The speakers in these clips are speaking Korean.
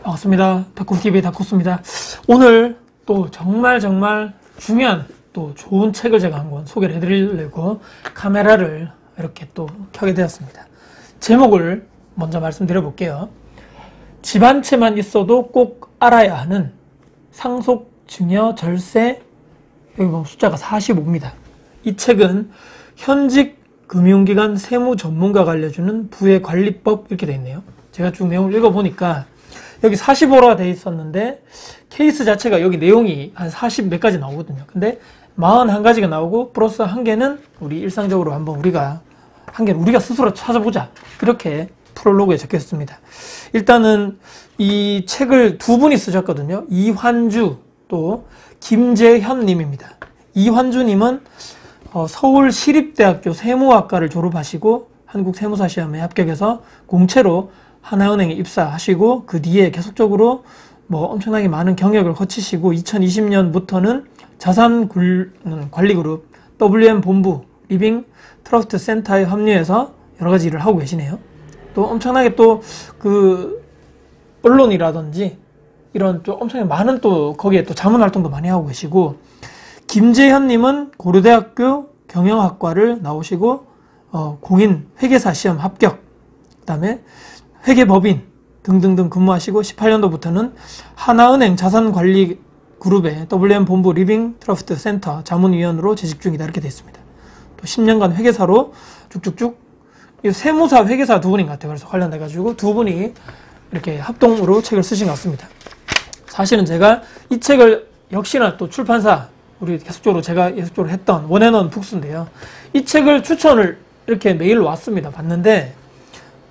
반갑습니다. 다코TV의 다코스입니다. 오늘 또 정말 중요한 또 좋은 책을 제가 한 권 소개를 해드리려고 카메라를 이렇게 또 켜게 되었습니다. 제목을 먼저 말씀드려 볼게요. 집 한 채만 있어도 꼭 알아야 하는 상속, 증여, 절세, 여기 보면 숫자가 45입니다. 이 책은 현직 금융기관 세무 전문가가 알려주는 부의 관리법 이렇게 되어 있네요. 제가 쭉 내용을 읽어보니까 여기 45라 되어 있었는데 케이스 자체가 여기 내용이 한 40 몇 가지 나오거든요. 근데 41가지가 나오고 플러스 한 개는 우리 일상적으로 한번 한 개는 우리가 스스로 찾아보자. 그렇게 프롤로그에 적혀 있습니다. 일단은 이 책을 두 분이 쓰셨거든요. 이환주 또 김재현 님입니다. 이환주 님은 서울시립대학교 세무학과를 졸업하시고 한국세무사 시험에 합격해서 공채로 하나은행에 입사하시고 그 뒤에 계속적으로 엄청나게 많은 경력을 거치시고 2020년부터는 자산관리그룹 WM본부 리빙 트러스트 센터에 합류해서 여러 가지 일을 하고 계시네요. 또 엄청나게 또 그 언론이라든지 이런 또 엄청나게 많은 또 거기에 또 자문 활동도 많이 하고 계시고, 김재현님은 고려대학교 경영학과를 나오시고 공인 회계사 시험 합격, 그 다음에 회계법인 등등등 근무하시고 18년도부터는 하나은행 자산관리그룹의 WM본부 리빙 트러스트 센터 자문위원으로 재직 중이다 이렇게 되어 있습니다. 또 10년간 회계사로 쭉쭉쭉, 세무사 회계사 두 분인 것 같아요. 그래서 관련돼가지고 두 분이 이렇게 합동으로 책을 쓰신 것 같습니다. 사실은 제가 이 책을 역시나 또 출판사 우리 제가 계속적으로 했던 원앤원 북스인데요. 이 책을 추천을 이렇게 메일로 왔습니다. 봤는데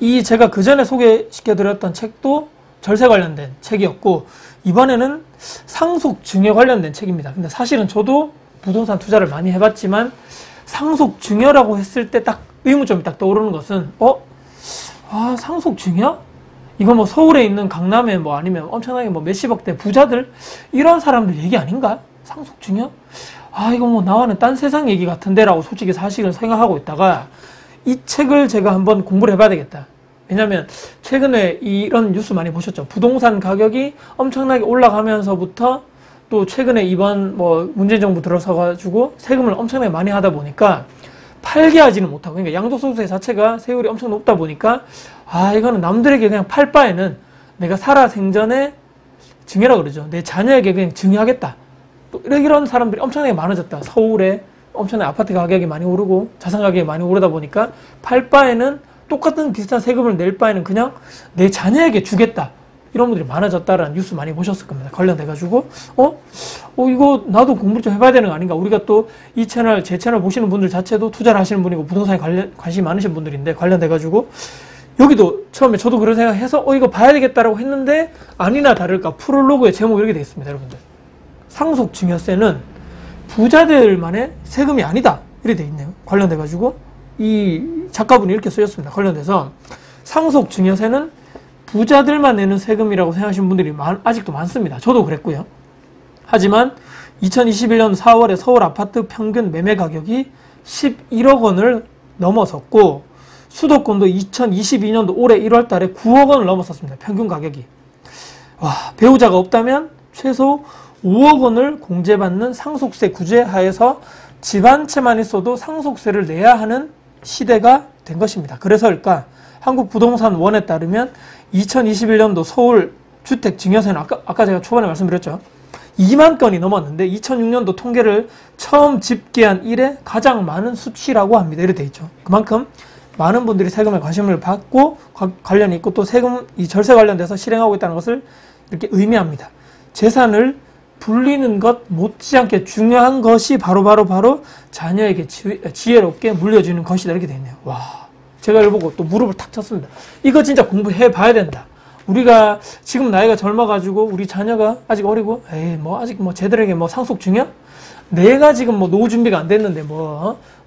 이 제가 그 전에 소개시켜드렸던 책도 절세 관련된 책이었고 이번에는 상속 증여 관련된 책입니다. 근데 사실은 저도 부동산 투자를 많이 해봤지만 상속 증여라고 했을 때 딱 의문점이 딱 떠오르는 것은 상속 증여? 이거 서울에 있는 강남에 아니면 엄청나게 몇십억대 부자들 이런 사람들 얘기 아닌가? 상속 증여? 이거 나와는 딴 세상 얘기 같은데 라고 솔직히 사실은 생각하고 있다가 이 책을 제가 한번 공부를 해봐야 되겠다. 왜냐면 최근에 이런 뉴스 많이 보셨죠. 부동산 가격이 엄청나게 올라가면서부터 또 최근에 이번 문재인 정부 들어서가지고 세금을 엄청나게 많이 하다 보니까 팔게 하지는 못하고, 그러니까 양도소득세 자체가 세율이 엄청 높다 보니까 이거는 남들에게 그냥 팔 바에는 내가 살아 생전에 증여라고 그러죠. 내 자녀에게 그냥 증여하겠다. 또 이런 사람들이 엄청나게 많아졌다. 서울에 엄청나게 아파트 가격이 많이 오르고 자산 가격이 많이 오르다 보니까 팔 바에는 똑같은 비슷한 세금을 낼 바에는 그냥 내 자녀에게 주겠다. 이런 분들이 많아졌다라는 뉴스 많이 보셨을 겁니다. 관련돼가지고 이거 나도 공부를 좀 해봐야 되는 거 아닌가. 우리가 또 이 채널, 제 채널 보시는 분들 자체도 투자를 하시는 분이고 부동산에 관심이 많으신 분들인데 관련돼가지고 여기도 처음에 저도 그런 생각해서 이거 봐야 되겠다라고 했는데 아니나 다를까 프롤로그의 제목이 이렇게 되어 있습니다. 여러분들, 상속 증여세는 부자들만의 세금이 아니다 이렇게 되어 있네요. 관련돼가지고 이 작가분이 이렇게 쓰셨습니다. 관련돼서 상속 증여세는 부자들만 내는 세금이라고 생각하시는 분들이 아직도 많습니다. 저도 그랬고요. 하지만 2021년 4월에 서울 아파트 평균 매매 가격이 11억 원을 넘어섰고 수도권도 2022년도 올해 1월 달에 9억 원을 넘었었습니다. 평균 가격이. 배우자가 없다면 최소 5억 원을 공제받는 상속세 구제 하에서 집 한 채만 있어도 상속세를 내야 하는 시대가 된 것입니다. 그래서일까 한국부동산원에 따르면 2021년도 서울 주택 증여세는 아까 제가 초반에 말씀드렸죠. 2만 건이 넘었는데 2006년도 통계를 처음 집계한 이래 가장 많은 수치라고 합니다. 이렇게 돼 있죠. 그만큼 많은 분들이 세금에 관심을 받고 관련이 있고 또 세금, 이 절세 관련돼서 실행하고 있다는 것을 이렇게 의미합니다. 재산을 불리는 것 못지않게 중요한 것이 바로 자녀에게 지혜롭게 물려주는 것이다 이렇게 되어 있네요. 제가 이걸 보고 또 무릎을 탁 쳤습니다. 이거 진짜 공부해 봐야 된다. 우리가 지금 나이가 젊어가지고 우리 자녀가 아직 어리고 아직 쟤들에게 상속 증여? 내가 지금 노후 준비가 안 됐는데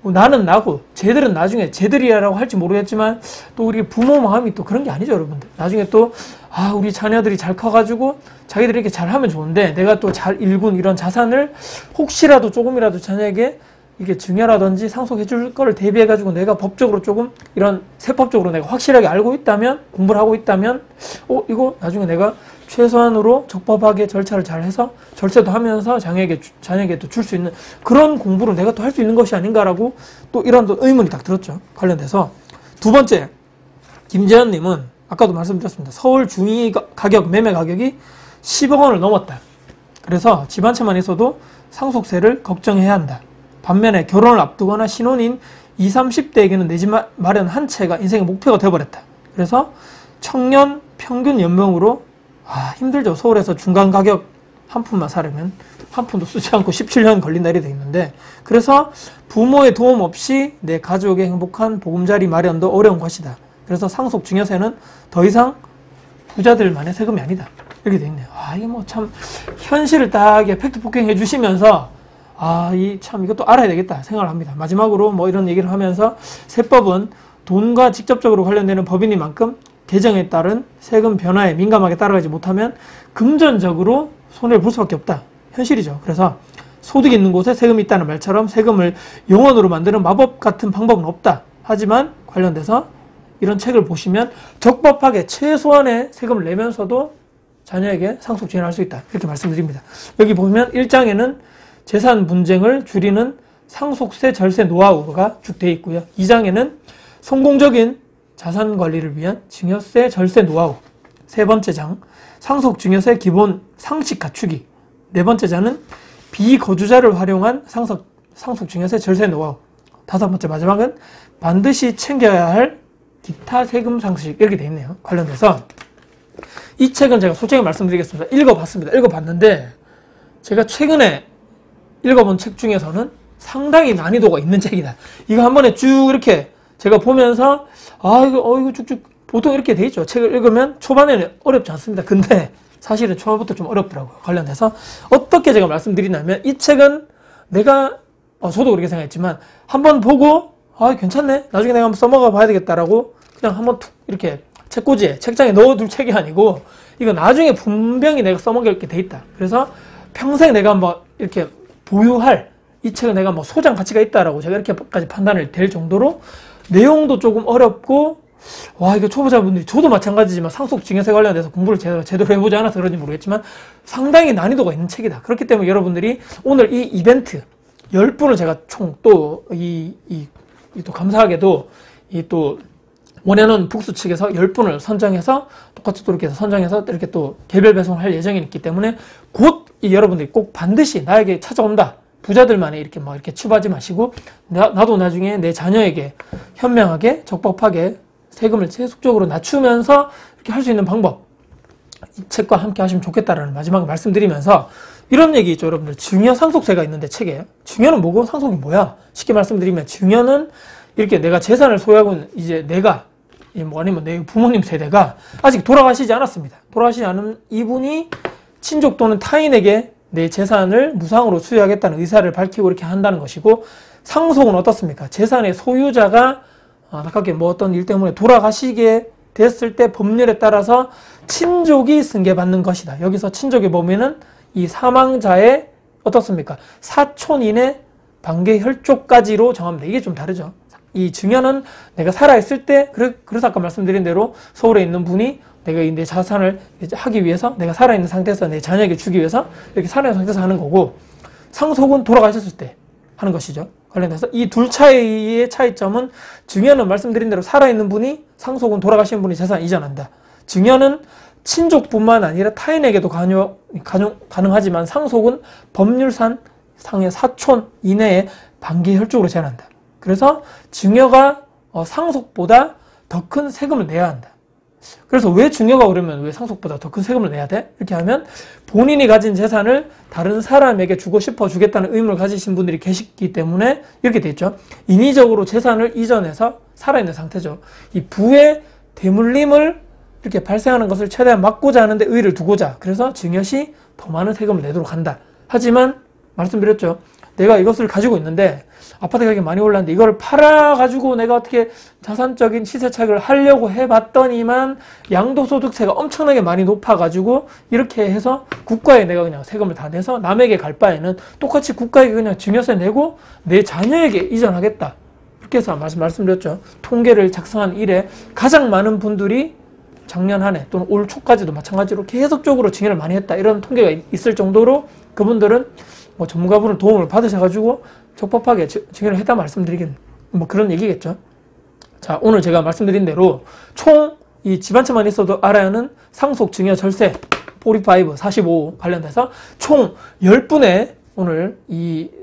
나는 나고 쟤들은 나중에 쟤들이라고 할지 모르겠지만 또 우리 부모 마음이 또 그런 게 아니죠, 여러분들. 나중에 또 우리 자녀들이 잘 커가지고 자기들이 이렇게 잘하면 좋은데 내가 또 잘 일군 이런 자산을 혹시라도 조금이라도 자녀에게 이게 증여라든지 상속해 줄 거를 대비해 가지고 내가 법적으로 조금 이런 세법적으로 내가 확실하게 알고 있다면, 공부를 하고 있다면 이거 나중에 내가 최소한으로 적법하게 절차를 잘 해서 절세도 하면서 자녀에게도 줄 수 있는 그런 공부를 내가 또 할 수 있는 것이 아닌가라고 또 이런 또 의문이 딱 들었죠. 관련돼서. 두 번째, 김재현님은 아까도 말씀드렸습니다. 서울 중위 가격, 매매 가격이 10억 원을 넘었다. 그래서 집 한 채만 있어도 상속세를 걱정해야 한다. 반면에 결혼을 앞두거나 신혼인 20, 30대에게는 내 집 마련 한 채가 인생의 목표가 되어버렸다. 그래서 청년 평균 연봉으로 힘들죠. 서울에서 중간 가격 한 푼만 사려면 한 푼도 쓰지 않고 17년 걸린다 이래 돼 있는데, 그래서 부모의 도움 없이 내 가족의 행복한 보금자리 마련도 어려운 것이다. 그래서 상속 증여세는 더 이상 부자들만의 세금이 아니다. 이렇게 돼 있네요. 이게 뭐 참 현실을 딱 팩트 폭행해 주시면서 참 이것도 알아야 되겠다 생각을 합니다. 마지막으로 뭐 이런 얘기를 하면서 세법은 돈과 직접적으로 관련되는 법이니만큼 개정에 따른 세금 변화에 민감하게 따라가지 못하면 금전적으로 손해를 볼 수밖에 없다. 현실이죠. 그래서 소득이 있는 곳에 세금이 있다는 말처럼 세금을 영원으로 만드는 마법 같은 방법은 없다. 하지만 관련돼서 이런 책을 보시면 적법하게 최소한의 세금을 내면서도 자녀에게 상속 증여할 수 있다. 이렇게 말씀드립니다. 여기 보면 1장에는 재산 분쟁을 줄이는 상속세 절세 노하우가 쭉 되어 있고요. 2장에는 성공적인 자산 관리를 위한 증여세 절세 노하우, 세 번째 장 상속 증여세 기본 상식 갖추기, 네 번째 장은 비거주자를 활용한 상속 증여세 절세 노하우, 다섯 번째 마지막은 반드시 챙겨야 할 기타 세금 상식, 이렇게 되어 있네요. 관련돼서 이 책은 제가 솔직히 말씀드리겠습니다. 읽어봤습니다. 읽어봤는데 제가 최근에 읽어본 책 중에서는 상당히 난이도가 있는 책이다. 이거 한 번에 쭉 이렇게 제가 보면서 이거 쭉쭉 보통 이렇게 돼 있죠. 책을 읽으면 초반에는 어렵지 않습니다. 근데 사실은 초반부터 좀 어렵더라고요. 관련해서 어떻게 제가 말씀드리냐면, 이 책은 내가 저도 그렇게 생각했지만 한번 보고 괜찮네, 나중에 내가 한번 써먹어 봐야 되겠다라고 그냥 한번 툭 이렇게 책꽂이에 책장에 넣어둘 책이 아니고, 이거 나중에 분명히 내가 써먹을 게 돼 있다. 그래서 평생 내가 한번 이렇게 보유할, 이 책은 내가 뭐 소장 가치가 있다라고 제가 이렇게까지 판단을 될 정도로 내용도 조금 어렵고, 이거 초보자분들이, 저도 마찬가지지만 상속 증여세 관련돼서 공부를 제대로 해보지 않아서 그런지 모르겠지만 상당히 난이도가 있는 책이다. 그렇기 때문에 여러분들이 오늘 이 이벤트 10분을 제가 총 또 또 감사하게도 또 원해놓은 북수 측에서 10분을 선정해서 똑같이 또 이렇게 해서 선정해서 이렇게 또 개별 배송할 예정이 있기 때문에 곧 여러분들이 꼭 반드시 나에게 찾아온다. 부자들만의 이렇게 막 이렇게 치부하지 마시고, 나도 나중에 내 자녀에게 현명하게 적법하게 세금을 세속적으로 낮추면서 이렇게 할 수 있는 방법, 이 책과 함께 하시면 좋겠다라는 마지막에 말씀드리면서, 이런 얘기 있죠. 여러분들, 증여 상속세가 있는데 책에 증여는 뭐고 상속이 뭐야? 쉽게 말씀드리면 증여는 이렇게 내가 재산을 소유하고 있는 이제 내가 아니면 내 부모님 세대가 아직 돌아가시지 않았습니다. 돌아가시지 않은 이분이 친족 또는 타인에게 내 재산을 무상으로 수여하겠다는 의사를 밝히고 이렇게 한다는 것이고, 상속은 어떻습니까? 재산의 소유자가 안타깝게 뭐 어떤 일 때문에 돌아가시게 됐을 때 법률에 따라서 친족이 승계받는 것이다. 여기서 친족의 범위는 이 사망자의 어떻습니까? 사촌 이내 반계 혈족까지로 정합니다. 이게 좀 다르죠. 이 증여는 내가 살아있을 때, 그래서 아까 말씀드린 대로 서울에 있는 분이 내가 내 자산을 하기 위해서, 내가 살아있는 상태에서 내 자녀에게 주기 위해서 이렇게 살아있는 상태에서 하는 거고, 상속은 돌아가셨을 때 하는 것이죠. 관련해서 이 둘 차이의 차이점은, 증여는 말씀드린 대로 살아있는 분이, 상속은 돌아가신 분이 재산 이전한다. 증여는 친족뿐만 아니라 타인에게도 가능하지만, 상속은 법률상 상의 사촌 이내에 반계 혈족으로 제한한다. 그래서 증여가 상속보다 더 큰 세금을 내야 한다. 그래서 왜 증여가 그러면 왜 상속보다 더 큰 세금을 내야 돼? 이렇게 하면 본인이 가진 재산을 다른 사람에게 주고 싶어 주겠다는 의무를 가지신 분들이 계시기 때문에 이렇게 돼 있죠. 인위적으로 재산을 이전해서 살아있는 상태죠. 이 부의 대물림을 이렇게 발생하는 것을 최대한 막고자 하는데 의의를 두고자, 그래서 증여 시 더 많은 세금을 내도록 한다. 하지만 말씀드렸죠. 내가 이것을 가지고 있는데 아파트 가격이 많이 올랐는데 이걸 팔아가지고 내가 어떻게 자산적인 시세 차익을 하려고 해봤더니만 양도소득세가 엄청나게 많이 높아가지고 이렇게 해서 국가에 내가 그냥 세금을 다 내서 남에게 갈 바에는 똑같이 국가에게 그냥 증여세 내고 내 자녀에게 이전하겠다. 그렇게 해서 말씀드렸죠. 통계를 작성한 이래 가장 많은 분들이 작년 한 해 또는 올 초까지도 마찬가지로 계속적으로 증여를 많이 했다. 이런 통계가 있을 정도로 그분들은 뭐 전문가분을 도움을 받으셔가지고 적법하게 증여를 했다 말씀드리긴 뭐 그런 얘기겠죠. 자, 오늘 제가 말씀드린 대로 총 이 집 한 채만 있어도 알아야 하는 상속 증여 절세 45, 45 관련돼서 총 10분의 오늘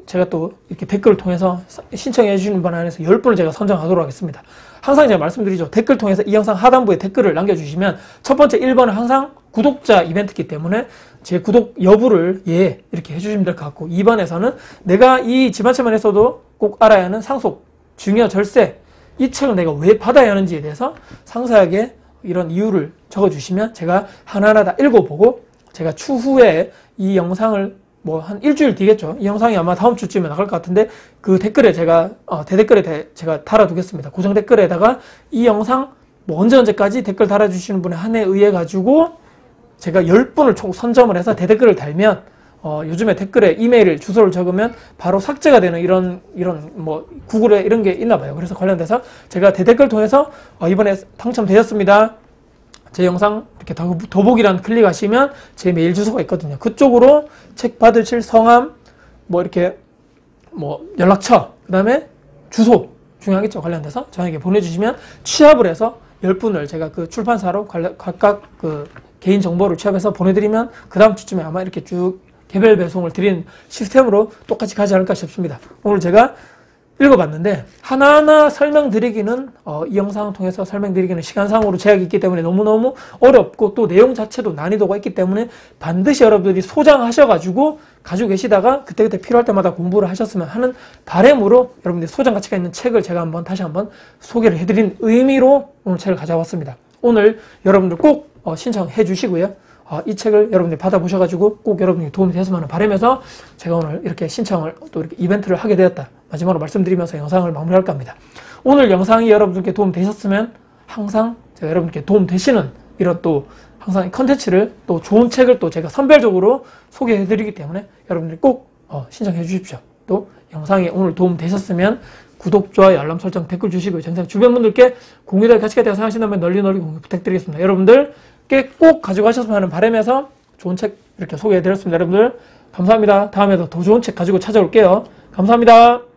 제가 또 이렇게 댓글을 통해서 신청해 주시는 분 안에서 10분을 제가 선정하도록 하겠습니다. 항상 제가 말씀드리죠. 댓글 통해서 이 영상 하단부에 댓글을 남겨주시면 첫 번째 1번은 항상 구독자 이벤트이기 때문에 제 구독 여부를 이렇게 해주시면 될 것 같고 2번에서는 내가 이 집 한 채만 했어도 꼭 알아야 하는 상속, 증여, 절세 이 책을 내가 왜 받아야 하는지에 대해서 상세하게 이런 이유를 적어주시면 제가 하나하나 다 읽어보고 제가 추후에 이 영상을 뭐 한 일주일 뒤겠죠. 이 영상이 아마 다음 주쯤에 나갈 것 같은데 그 댓글에 제가 대댓글에 제가 달아두겠습니다. 고정 댓글에다가 이 영상 뭐 언제까지 댓글 달아주시는 분에 한해 의해 가지고 제가 10분을 총 선점을 해서 대댓글을 달면 요즘에 댓글에 이메일 주소를 적으면 바로 삭제가 되는 이런 뭐 구글에 이런 게 있나 봐요. 그래서 관련돼서 제가 대댓글 통해서 이번에 당첨되셨습니다. 제 영상 이렇게 더보기란 클릭하시면 제 메일 주소가 있거든요. 그쪽으로 책 받으실 성함, 뭐 이렇게 뭐 연락처, 그 다음에 주소 중요하겠죠. 관련돼서 저에게 보내주시면 취합을 해서 10분을 제가 그 출판사로 각각 그 개인 정보를 취합해서 보내드리면 그 다음 주쯤에 아마 이렇게 쭉 개별 배송을 드리는 시스템으로 똑같이 가지 않을까 싶습니다. 오늘 제가 읽어봤는데 하나하나 설명드리기는 이 영상을 통해서 설명드리기는 시간상으로 제약이 있기 때문에 너무너무 어렵고 또 내용 자체도 난이도가 있기 때문에 반드시 여러분들이 소장하셔가지고 가지고 계시다가 그때그때 필요할 때마다 공부를 하셨으면 하는 바람으로 여러분들이 소장 가치가 있는 책을 제가 다시 한번 소개를 해드린 의미로 오늘 책을 가져왔습니다. 오늘 여러분들 꼭 신청해 주시고요. 이 책을 여러분들이 받아보셔가지고 꼭 여러분이 도움이 되었으면 하는 바람에서 제가 오늘 이렇게 신청을 또 이렇게 이벤트를 하게 되었다. 마지막으로 말씀드리면서 영상을 마무리할까 합니다. 오늘 영상이 여러분들께 도움 되셨으면 항상 제가 여러분께 도움 되시는 이런 또 항상 컨텐츠를 또 좋은 책을 또 제가 선별적으로 소개해드리기 때문에 여러분들이 꼭 신청해 주십시오. 또 영상이 오늘 도움 되셨으면 구독, 좋아요, 알람 설정, 댓글 주시고요. 전생 주변 분들께 공유될 가치가 되어 생각하신다면 널리 공유 부탁드리겠습니다. 여러분들께 꼭 가져가셨으면 하는 바람에서 좋은 책 이렇게 소개해드렸습니다. 여러분들 감사합니다. 다음에도 더 좋은 책 가지고 찾아올게요. 감사합니다.